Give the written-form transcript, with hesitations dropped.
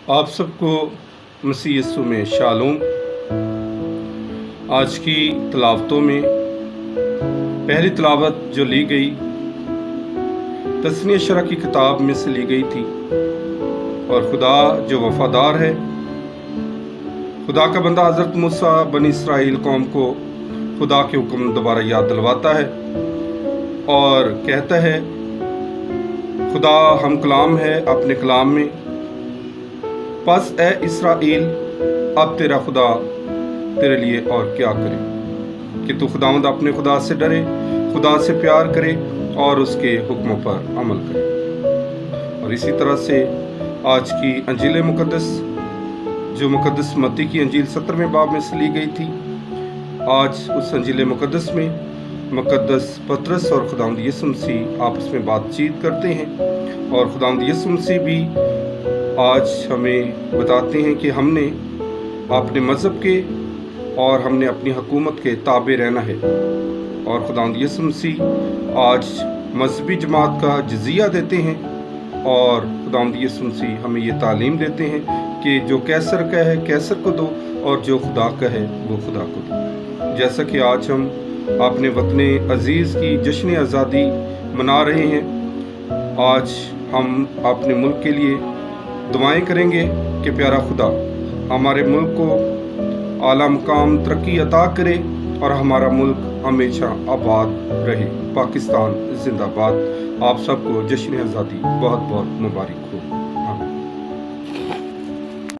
आप सबको मसीह यीशु में शालोम। आज की तिलावतों में पहली तिलावत जो ली गई तस्नीह शरा की किताब में से ली गई थी, और खुदा जो वफादार है, खुदा का बंदा हज़रत मूसा बनी इसराइल कौम को खुदा के हुक्म दोबारा याद दिलवाता है और कहता है, खुदा हम कलाम है अपने कलाम में, बस ए इस्राएल अब तेरा खुदा तेरे लिए और क्या करे कि तू खुदावंद अपने खुदा से डरे, खुदा से प्यार करे और उसके हुक्मों पर अमल करे। और इसी तरह से आज की अंजील मुकद्दस जो मुकद्दस मत्ती की अंजील 17वें बाब में से ली गई थी, आज उस अंजील मुकद्दस में मुकद्दस पतरस और खुदावंद यीशु मसीह आपस में बातचीत करते हैं, और खुदावंद यीशु मसीह भी आज हमें बताते हैं कि हमने अपने मज़हब के और हमने अपनी हुकूमत के ताबे रहना है। और खुदावंद यीशु मसीह आज मजहबी जमात का जजिया देते हैं, और खुदावंद यीशु मसीह हमें ये तालीम देते हैं कि जो कैसर का है कैसर को दो, और जो खुदा का है वो खुदा को दो। जैसा कि आज हम अपने वतन अजीज़ की जश्न आज़ादी मना रहे हैं, आज हम अपने मुल्क के लिए दुआएं करेंगे कि प्यारा खुदा हमारे मुल्क को आला मुकाम तरक्की अता करे और हमारा मुल्क हमेशा आबाद रहे। पाकिस्तान जिंदाबाद। आप सबको जश्न आज़ादी बहुत बहुत मुबारक हो।